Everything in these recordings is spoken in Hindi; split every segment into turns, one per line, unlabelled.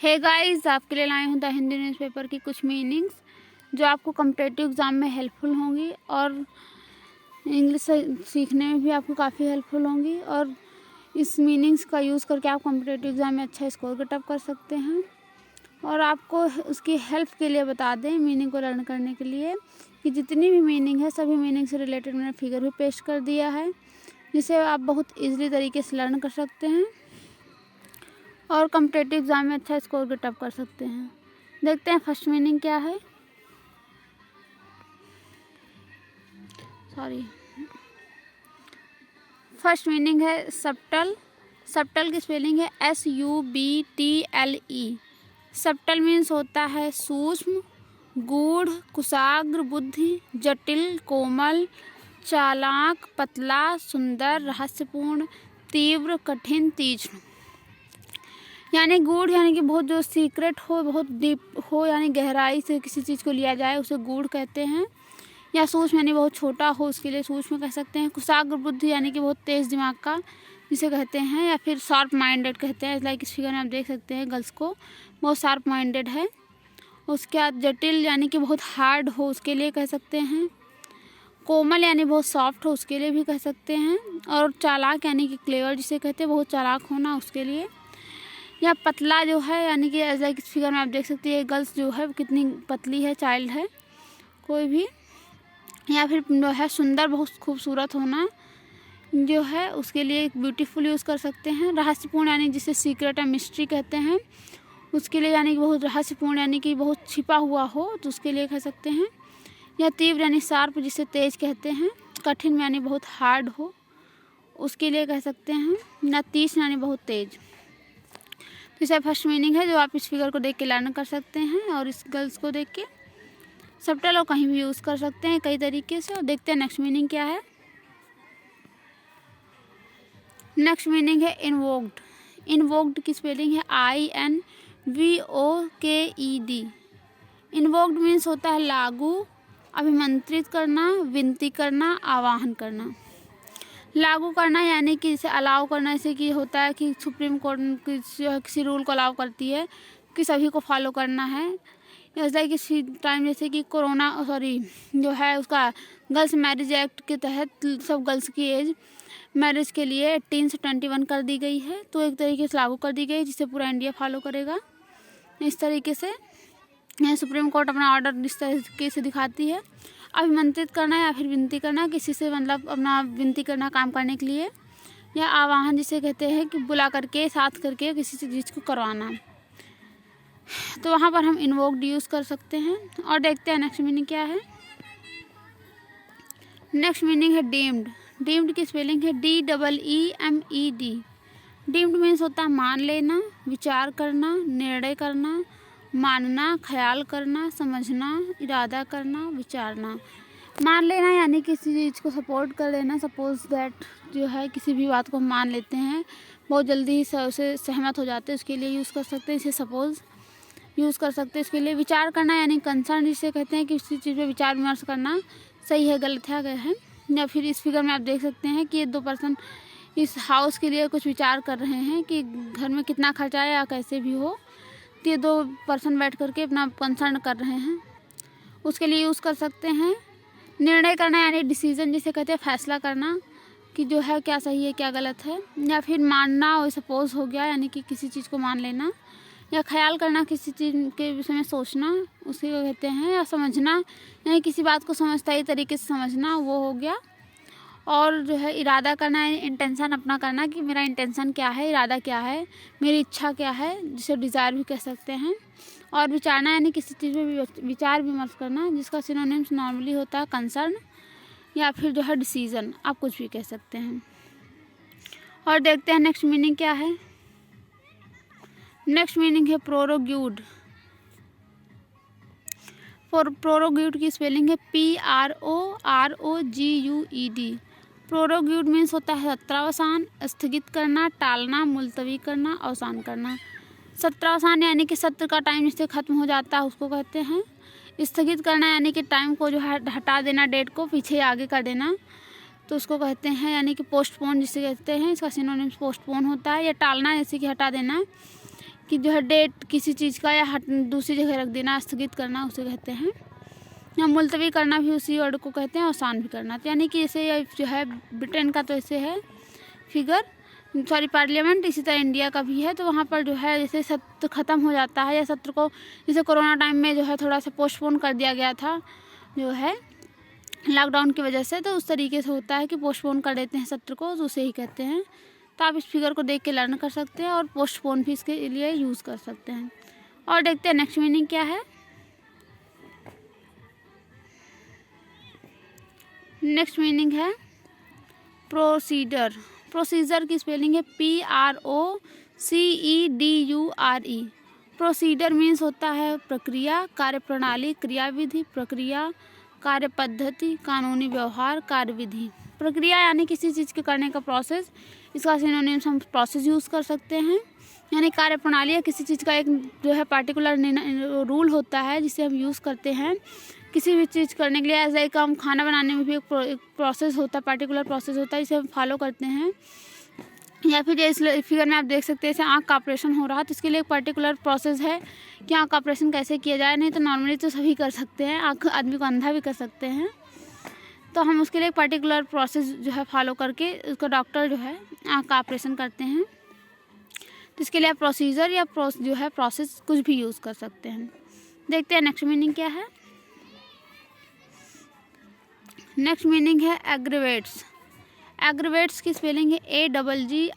हे गाइस, आपके लिए लाई हूँ द हिंदी न्यूज़पेपर की कुछ मीनिंग्स जो आपको कॉम्पिटिटिव एग्ज़ाम में हेल्पफुल होंगी और इंग्लिश सीखने में भी आपको काफ़ी हेल्पफुल होंगी। और इस मीनिंग्स का यूज़ करके आप कॉम्पिटिटिव एग्ज़ाम में अच्छा स्कोर गेटअप कर सकते हैं। और आपको उसकी हेल्प के लिए बता दें, मीनिंग को लर्न करने के लिए, कि जितनी भी मीनिंग है सभी मीनिंग से रिलेटेड मैंने फिगर भी पेस्ट कर दिया है, जिसे आप बहुत ईजिली तरीके से लर्न कर सकते हैं और कॉम्पिटिटिव एग्ज़ाम में अच्छा स्कोर गेटअप कर सकते हैं। देखते हैं फर्स्ट मीनिंग क्या है। फर्स्ट मीनिंग है सबटल। सबटल की स्पेलिंग है SUBTLE। सबटल मीन्स होता है सूक्ष्म, गूढ़, कुशाग्र, बुद्धि, जटिल, कोमल, चालाक, पतला, सुंदर, रहस्यपूर्ण, तीव्र, कठिन, तीक्ष्ण। यानी गूढ़ यानी कि बहुत जो सीक्रेट हो, बहुत डीप हो, यानी गहराई से किसी चीज़ को लिया जाए उसे गूढ़ कहते हैं। या सूक्ष्म यानी बहुत छोटा हो, उसके लिए सूक्ष्म कह सकते हैं। कुशाग्र बुद्धि यानी कि बहुत तेज़ दिमाग का, जिसे कहते हैं। या फिर शार्प माइंडेड कहते हैं। लाइक इस फिगर में आप देख सकते हैं गर्ल्स को, बहुत शार्प माइंडेड है। उसके बाद जटिल यानी कि बहुत हार्ड हो, उसके लिए कह सकते हैं। कोमल यानी बहुत सॉफ्ट हो, उसके लिए भी कह सकते हैं। और चालाक यानी कि क्लेवर, जिसे कहते हैं बहुत चालाक होना, उसके लिए। या पतला जो है यानी कि एज लाइक इस फिगर में आप देख सकते हैं गर्ल्स जो है कितनी पतली है, चाइल्ड है कोई भी। या फिर जो है सुंदर, बहुत खूबसूरत होना जो है, उसके लिए ब्यूटीफुल यूज़ कर सकते हैं। रहस्यपूर्ण यानी जिसे सीक्रेट या मिस्ट्री कहते हैं, उसके लिए यानी कि बहुत रहस्यपूर्ण यानी कि बहुत छिपा हुआ हो, तो उसके लिए कह सकते हैं। या तीव्र यानी शार्प, जिसे तेज कहते हैं। कठिन यानी बहुत हार्ड हो, उसके लिए कह सकते हैं। या तीक्ष्ण यानी बहुत तेज। तो इसे फर्स्ट मीनिंग है जो आप इस फिगर को देख के लर्न कर सकते हैं और इस गर्ल्स को देख के सबटल और कहीं भी यूज़ कर सकते हैं कई तरीके से। और देखते हैं नेक्स्ट मीनिंग क्या है। नेक्स्ट मीनिंग है इन्वोक्ड। इन्वोक्ड की स्पेलिंग है INVOKED। इन्वोक्ड मीन्स होता है लागू, अभिमंत्रित करना, विनती करना, आवाहन करना। लागू करना यानी कि इसे अलाउ करना, जैसे कि होता है कि सुप्रीम कोर्ट किसी रूल को अलाउ करती है कि सभी को फॉलो करना है। जैसे कि टाइम जैसे कि जो है उसका गर्ल्स मैरिज एक्ट के तहत सब गर्ल्स की एज मैरिज के लिए 18 से 21 कर दी गई है, तो एक तरीके से लागू कर दी गई जिसे पूरा इंडिया फॉलो करेगा। इस तरीके से सुप्रीम कोर्ट अपना ऑर्डर इस तरीके से दिखाती है। अभिमंत्रित करना या फिर विनती करना, किसी से मतलब अपना विनती करना काम करने के लिए। या आवाहन जिसे कहते हैं कि बुला करके, साथ करके किसी चीज़ को करवाना, तो वहाँ पर हम इन्वोक्ड यूज़ कर सकते हैं। और देखते हैं नेक्स्ट मीनिंग क्या है। नेक्स्ट मीनिंग है डीम्ड। डीम्ड की स्पेलिंग है DEEMED। डीम्ड मीन्स होता है मान लेना, विचार करना, निर्णय करना, मानना, ख्याल करना, समझना, इरादा करना, विचारना। मान लेना यानी किसी चीज़ को सपोर्ट कर लेना। सपोज दैट जो है किसी भी बात को मान लेते हैं, बहुत जल्दी ही उसे सहमत हो जाते हैं, उसके लिए यूज़ कर सकते हैं। इसे सपोज यूज़ कर सकते हैं। इसके लिए विचार करना यानी कंसर्न, जिसे कहते हैं कि किसी चीज़ पे विचार विमर्श करना, सही है गलत है। या फिर इस फिगर में आप देख सकते हैं कि ये दो पर्सन इस हाउस के लिए कुछ विचार कर रहे हैं कि घर में कितना खर्चा है या कैसे भी हो, तो ये दो पर्सन बैठ करके अपना कंसर्न कर रहे हैं, उसके लिए यूज़ कर सकते हैं। निर्णय करना यानी डिसीजन, जिसे कहते हैं फैसला करना कि जो है क्या सही है क्या गलत है। या फिर मानना, और सपोज हो गया यानी कि किसी चीज़ को मान लेना। या ख्याल करना, किसी चीज़ के विषय में सोचना, उसी को कहते हैं। या समझना यानी किसी बात को समझदारी तरीके से समझना, वो हो गया। और जो है इरादा करना यानी इंटेंशन अपना करना कि मेरा इंटेंशन क्या है, इरादा क्या है, मेरी इच्छा क्या है, जिसे डिज़ायर भी कह सकते हैं। और विचारना यानी किसी चीज़ में विचार विमर्श करना, जिसका सिनोनिम्स नॉर्मली होता है कंसर्न या फिर जो है डिसीजन, आप कुछ भी कह सकते हैं। और देखते हैं नेक्स्ट मीनिंग क्या है। नेक्स्ट मीनिंग है प्रोरोग्यूड। प्रोरोग्यूड की स्पेलिंग है PROROGUED। प्रोरोग्यूड मीन्स होता है सत्रावसान, स्थगित करना, टालना, मुलतवी करना, अवसान करना। सत्रावसान यानी कि सत्र का टाइम जिससे ख़त्म हो जाता है उसको कहते हैं। स्थगित करना यानी कि टाइम को जो है हटा देना, डेट को पीछे आगे कर देना, तो उसको कहते हैं यानी कि पोस्टपोन जिसे कहते हैं, इसका सिनोनिम्स पोस्टपोन होता है। या टालना जैसे कि हटा देना, कि जो है डेट किसी चीज़ का या दूसरी जगह रख देना, स्थगित करना उसे कहते हैं। या मुलतवी करना भी उसी वर्ड को कहते हैं, अवसान भी करना। तो यानी कि जैसे जो है ब्रिटेन का तो ऐसे है पार्लियामेंट, इसी तरह इंडिया का भी है। तो वहाँ पर जो है जैसे सत्र ख़त्म हो जाता है या सत्र को जैसे कोरोना टाइम में जो है थोड़ा सा पोस्टपोन कर दिया गया था जो है लॉकडाउन की वजह से, तो उस तरीके से होता है कि पोस्टपोन कर देते हैं सत्र को, तो उसे ही कहते हैं। तो आप इस फिगर को देख के लर्न कर सकते हैं और पोस्टपोन भी इसके लिए यूज़ कर सकते हैं। और देखते हैं नेक्स्ट मीनिंग क्या है। नेक्स्ट मीनिंग है प्रोसीडर। प्रोसीजर की स्पेलिंग है PROCEDURE। प्रोसीडर मीन्स होता है प्रक्रिया, कार्यप्रणाली, क्रियाविधि, प्रक्रिया, कार्य पद्धति, कानूनी व्यवहार, कार्यविधि। प्रक्रिया यानी किसी चीज़ के करने का प्रोसेस, इसका सिनोनिम्स हम प्रोसेस यूज़ कर सकते हैं। यानी कार्यप्रणाली या किसी चीज़ का एक जो है पार्टिकुलर रूल होता है जिसे हम यूज़ करते हैं किसी भी चीज़ करने के लिए। ऐसा एक हम खाना बनाने में भी एक प्रोसेस होता है, पार्टिकुलर प्रोसेस होता है जिसे हम फॉलो करते हैं। या फिर इस फिगर में आप देख सकते हैं जैसे आँख का ऑपरेशन हो रहा है, तो इसके लिए एक पर्टिकुलर प्रोसेस है कि आँख का ऑपरेशन कैसे किया जाए। नहीं तो नॉर्मली तो सभी कर सकते हैं, आँख आदमी को अंधा भी कर सकते हैं। तो हम उसके लिए एक पर्टिकुलर प्रोसेस जो है फॉलो करके उसका डॉक्टर जो है आँख का ऑपरेशन करते हैं। तो इसके लिए आप प्रोसीजर या जो है प्रोसेस कुछ भी यूज़ कर सकते हैं। देखते हैं नेक्स्ट मीनिंग क्या है। नेक्स्ट मीनिंग है एग्रीवेट्स। एग्रीवेट्स की स्पेलिंग है AGGRAVETES।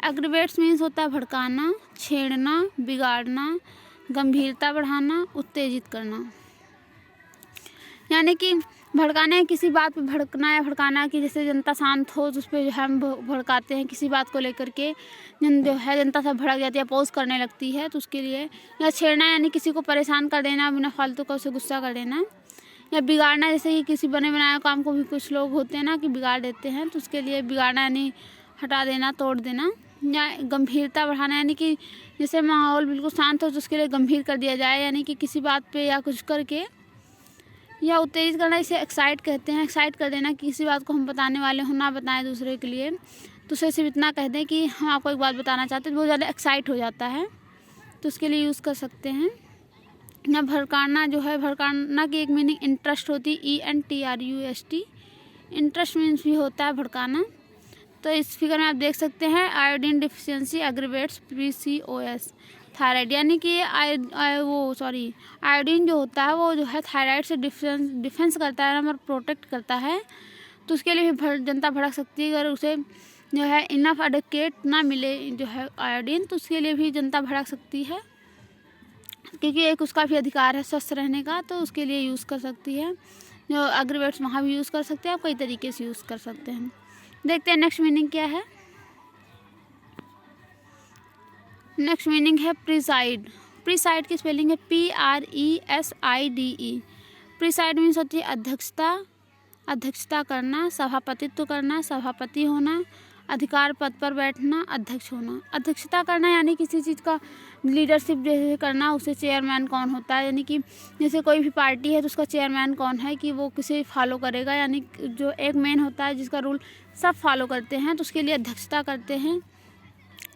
एग्रीवेट्स मीन्स होता है भड़काना, छेड़ना, बिगाड़ना, गंभीरता बढ़ाना, उत्तेजित करना। यानी कि भड़काने, किसी बात पे भड़कना या भड़काना कि जैसे जनता शांत हो तो उस पर जो है हम भड़काते हैं किसी बात को लेकर के, जो है जनता सब भड़क जाती है, अपोज करने लगती है, तो उसके लिए। या छेड़ना यानी किसी को परेशान कर देना, बिना फालतू का उसे गुस्सा कर देना। या बिगाड़ना जैसे कि किसी बने बनाए काम को भी कुछ लोग होते हैं ना कि बिगाड़ देते हैं, तो उसके लिए बिगाड़ना यानी हटा देना, तोड़ देना। या गंभीरता बढ़ाना यानी कि जैसे माहौल बिल्कुल शांत हो तो उसके लिए गंभीर कर दिया जाए, यानी कि किसी बात पे या कुछ करके। या उत्तेजित करना, इसे एक्साइट कहते हैं। एक्साइट कर देना कि किसी बात को हम बताने वाले हों ना बताएं दूसरे के लिए, तो उसे सिर्फ इतना कह दें कि हम आपको एक बात बताना चाहते हैं, बहुत ज़्यादा एक्साइट हो जाता है, तो उसके लिए यूज़ कर सकते हैं। या भड़काना जो है, भड़काना की एक मीनिंग इंटरेस्ट होती है, ENTRUST। इंटरेस्ट मीन्स भी होता है भड़काना। तो इस फिगर में आप देख सकते हैं आयोडीन डिफिशियंसी एग्रीवेट्स PCOS थायराइड। यानी कि आयोडीन जो होता है वो जो है थायराइड से डिफेंस करता है और प्रोटेक्ट करता है। तो उसके लिए भी जनता भड़क सकती है अगर उसे जो है इनफ एडिक्वेट ना मिले जो है आयोडीन, तो उसके लिए भी जनता भड़क सकती है, क्योंकि एक उसका भी अधिकार है स्वस्थ रहने का, तो उसके लिए यूज़ कर सकती है। जो एग्रीवेट्स वहाँ भी यूज़ कर सकते हैं, आप कई तरीके से यूज़ कर सकते हैं। देखते हैं नेक्स्ट मीनिंग क्या है। नेक्स्ट मीनिंग है प्रिसाइड। प्रिसाइड की स्पेलिंग है PRESIDE। प्रिसाइड मीन्स होती है अध्यक्षता, अध्यक्षता करना, सभापतित्व करना, सभापति होना, अधिकार पद पर बैठना, अध्यक्ष होना। अध्यक्षता करना यानी किसी चीज़ का लीडरशिप जैसे करना, उसे चेयरमैन कौन होता है, यानी कि जैसे कोई भी पार्टी है तो उसका चेयरमैन कौन है कि वो किसे फॉलो करेगा, यानी जो एक मेन होता है जिसका रूल सब फॉलो करते हैं, तो उसके लिए अध्यक्षता करते हैं।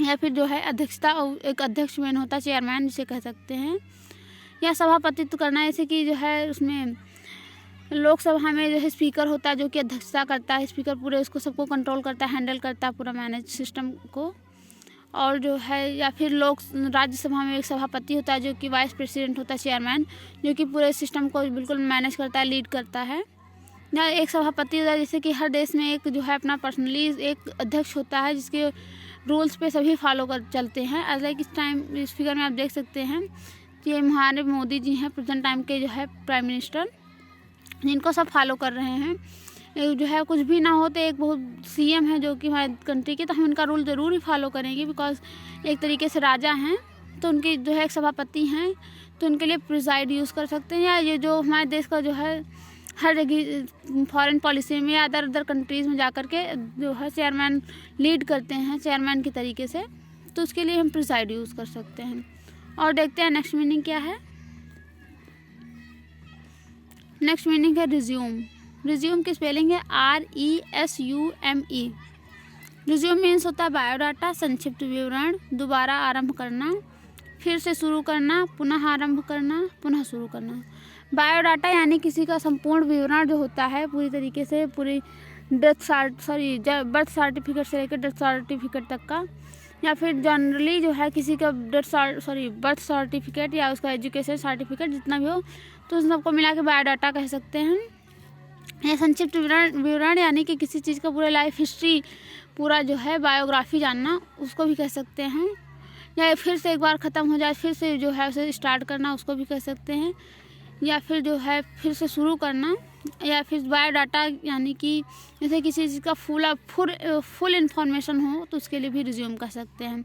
या फिर जो है अध्यक्षता, एक अध्यक्ष मेन होता है, चेयरमैन जिसे कह सकते हैं। या सभापतित्व करना, जैसे कि जो है उसमें लोकसभा में जो है स्पीकर होता है जो कि अध्यक्षता करता है, स्पीकर पूरे उसको सबको कंट्रोल करता है, हैंडल करता है पूरा मैनेज सिस्टम को। और जो है या फिर राज्यसभा में एक सभापति होता है जो कि वाइस प्रेसिडेंट होता है, चेयरमैन, जो कि पूरे सिस्टम को बिल्कुल मैनेज करता है, लीड करता है। या एक सभापति होता है, जैसे कि हर देश में एक जो है अपना पर्सनली एक अध्यक्ष होता है जिसके रूल्स पे सभी फॉलो कर चलते हैं। एज लाइक इस टाइम इस फिगर में आप देख सकते हैं कि ये हमारे मोदी जी हैं, प्रेजेंट टाइम के जो है प्राइम मिनिस्टर, जिनको सब फॉलो कर रहे हैं। जो है कुछ भी ना हो तो एक बहुत CM है जो कि हमारे कंट्री के, तो हम इनका रूल ज़रूर ही फॉलो करेंगे, बिकॉज एक तरीके से राजा हैं, तो उनके जो है एक सभापति हैं, तो उनके लिए प्रिसाइड यूज़ कर सकते हैं। या ये जो हमारे देश का जो है हर जगह फॉरेन पॉलिसी में या अदर कंट्रीज़ में जाकर के जो है चेयरमैन लीड करते हैं चेयरमैन के तरीके से, तो उसके लिए हम प्रिसाइड यूज़ कर सकते हैं। और देखते हैं नेक्स्ट मीनिंग क्या है। नेक्स्ट मीनिंग है रिज्यूम। रिज्यूम की स्पेलिंग है RESUME। रिज्यूम मीन्स होता है बायोडाटा, संक्षिप्त विवरण, दोबारा आरंभ करना, फिर से शुरू करना, पुनः आरंभ करना, पुनः शुरू करना। बायोडाटा यानी किसी का संपूर्ण विवरण जो होता है, पूरी तरीके से पूरी बर्थ सर्टिफिकेट से लेकर डेथ सर्टिफिकेट तक का, या फिर जनरली जो है किसी का बर्थ सर्टिफिकेट या उसका एजुकेशन सर्टिफिकेट जितना भी हो, तो उन सबको मिला के बायोडाटा कह सकते हैं। या संक्षिप्त विवरण यानी कि किसी चीज़ का पूरा लाइफ हिस्ट्री, पूरा जो है बायोग्राफी जानना, उसको भी कह सकते हैं। या फिर से एक बार ख़त्म हो जाए फिर से जो है उसे स्टार्ट करना, उसको भी कह सकते हैं। या फिर जो है फिर से शुरू करना। या फिर बायोडाटा यानी कि जैसे किसी चीज़ का फुल इन्फॉर्मेशन हो, तो उसके लिए भी रिज्यूम कह सकते हैं।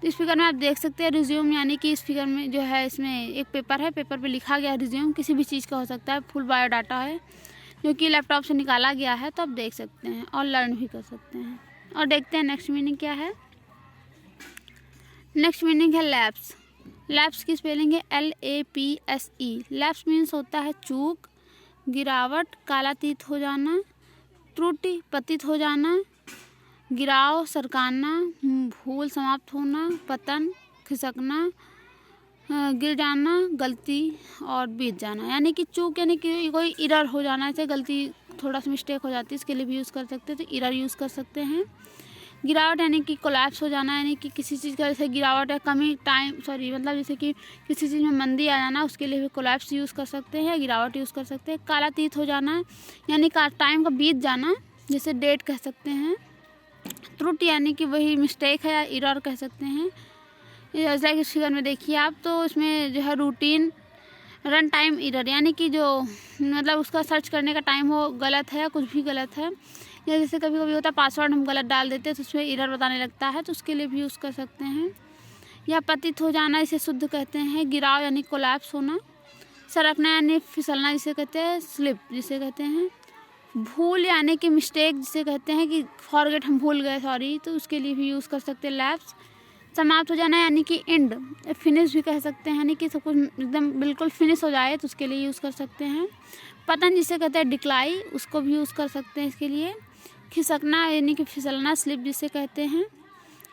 तो इस फिगर में आप देख सकते हैं रिज्यूम यानी कि इस फिगर में जो है, इसमें एक पेपर है, पेपर पे लिखा गया रिज्यूम किसी भी चीज़ का हो सकता है, फुल बायोडाटा है जो कि लैपटॉप से निकाला गया है, तो आप देख सकते हैं और लर्न भी कर सकते हैं। और देखते हैं नेक्स्ट मीनिंग क्या है। नेक्स्ट मीनिंग है लैप्स। लैप्स की स्पेलिंग है LAPSE। लैप्स मीन्स होता है चूक, गिरावट, कालातीत हो जाना, त्रुटि, पतित हो जाना, गिराव, सरकाना, भूल, समाप्त होना, पतन, खिसकना, गिर जाना, गलती और बीत जाना। यानी कि चूक यानी कि कोई एरर हो जाना, जैसे गलती थोड़ा सा मिस्टेक हो जाती है, इसके लिए भी यूज़ कर सकते हैं, तो एरर यूज़ कर सकते हैं। गिरावट यानी कि कोलैप्स हो जाना, यानी कि किसी चीज़ का जैसे गिरावट है, कमी मतलब जैसे कि किसी चीज़ में मंदी आ जाना, उसके लिए भी कोलैप्स यूज़ कर सकते हैं या गिरावट यूज़ कर सकते हैं। कालातीत हो जाना यानी टाइम का बीत जाना, जैसे डेट कह सकते हैं। त्रुटि यानी कि वही मिस्टेक है या एरर कह सकते हैं। जैसा कि इस फिगर में देखिए आप, तो इसमें जो है रूटीन रन टाइम एरर यानी कि जो मतलब उसका सर्च करने का टाइम हो गलत है, कुछ भी गलत है, या जैसे कभी कभी होता है पासवर्ड हम गलत डाल देते हैं तो उसमें एरर बताने लगता है, तो उसके लिए भी यूज़ कर सकते हैं। या पतित हो जाना, इसे शुद्ध कहते हैं। गिराव यानी कोलैप्स होना। सरकना यानी फिसलना, जिसे कहते हैं स्लिप जिसे कहते हैं। भूल यानी कि मिस्टेक, जिसे कहते हैं कि फॉरगेट, हम भूल गए, सॉरी, तो उसके लिए भी यूज़ कर सकते हैं लैप्स। समाप्त हो जाना यानी कि एंड, फिनिश भी कह सकते हैं, यानी कि सब कुछ एकदम बिल्कुल फिनिश हो जाए, तो उसके लिए यूज़ कर सकते हैं। पतन जिसे कहते हैं डिक्लाई, उसको भी यूज़ कर सकते हैं इसके लिए। खिसकना यानी कि फिसलना, स्लिप जिसे कहते हैं।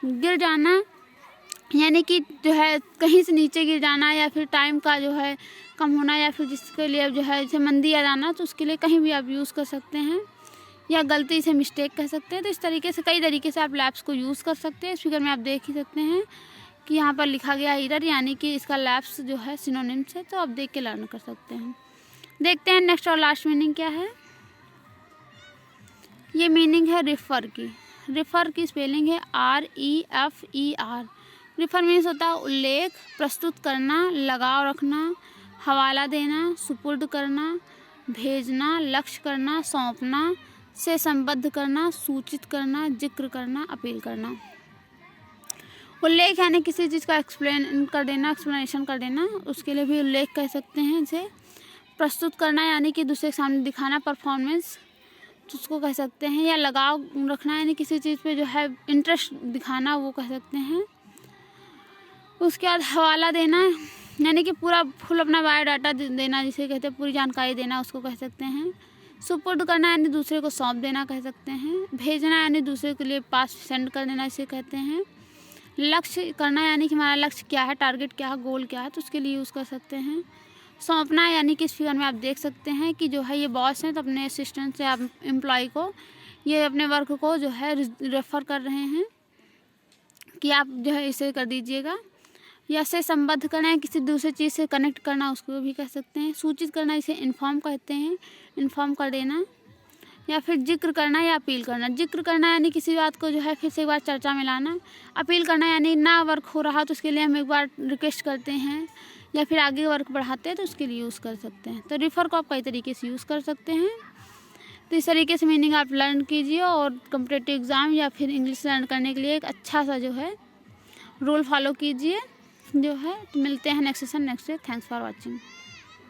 गिर जाना यानी कि जो है कहीं से नीचे गिर जाना, या फिर टाइम का जो है कम होना, या फिर जिसके लिए जो है जैसे मंदी आ जाना, तो उसके लिए कहीं भी आप यूज़ कर सकते हैं। या गलती से मिस्टेक कह सकते हैं। तो इस तरीके से कई तरीके से आप लैप्स को यूज़ कर सकते हैं। इस फिगर में आप देख ही सकते हैं कि यहाँ पर लिखा गया एरर, यानी कि इसका लैप्स जो है सिनोनिम्स है, तो आप देख के लर्न कर सकते हैं। देखते हैं नेक्स्ट और लास्ट मीनिंग क्या है। ये मीनिंग है रिफ़र की। रिफ़र की स्पेलिंग है REFER। रिफ़र मीन्स होता है उल्लेख, प्रस्तुत करना, लगाव रखना, हवाला देना, सुपुर्द करना, भेजना, लक्ष्य करना, सौंपना, से संबद्ध करना, सूचित करना, जिक्र करना, अपील करना। उल्लेख यानी किसी चीज़ का एक्सप्लेनेशन कर देना, उसके लिए भी उल्लेख कह सकते हैं इसे। प्रस्तुत करना यानी कि दूसरे के सामने दिखाना, परफॉर्मेंस, तो उसको कह सकते हैं। या लगाव रखना यानी किसी चीज़ पे जो है इंटरेस्ट दिखाना, वो कह सकते हैं। उसके बाद हवाला देना यानी कि पूरा फुल अपना बायोडाटा देना, जिसे कहते हैं पूरी जानकारी देना, उसको कह सकते हैं। सुपुर्द करना यानी दूसरे को सौंप देना कह सकते हैं। भेजना यानी दूसरे के लिए पास सेंड कर देना, इसे कहते हैं। लक्ष्य करना यानी कि हमारा लक्ष्य क्या है, टारगेट क्या है, गोल क्या है, तो उसके लिए यूज़ कर सकते हैं। सौंपना यानी कि इस फिगर में आप देख सकते हैं कि जो है ये बॉस हैं, तो अपने असिस्टेंट से आप एम्प्लॉय को ये अपने वर्क को जो है रेफ़र कर रहे हैं कि आप जो है इसे कर दीजिएगा। या से संबद्ध करना है किसी दूसरे चीज़ से कनेक्ट करना, उसको भी कह सकते हैं। सूचित करना इसे इन्फॉर्म कहते हैं, इन्फॉर्म कर देना। या फिर जिक्र करना या अपील करना। जिक्र करना यानी किसी बात को जो है फिर से एक बार चर्चा में लाना। अपील करना यानी ना वर्क हो रहा तो उसके लिए हम एक बार रिक्वेस्ट करते हैं या फिर आगे वर्क बढ़ाते हैं, तो उसके लिए यूज़ कर सकते हैं। तो रिफ़र को आप कई तरीके से यूज़ कर सकते हैं। तो इस तरीके से मीनिंग आप लर्न कीजिए और कॉम्पिटिटिव एग्ज़ाम या फिर इंग्लिश लर्न करने के लिए एक अच्छा सा जो है रूल फॉलो कीजिए जो है। तो मिलते हैं next session next day. Thanks for watching.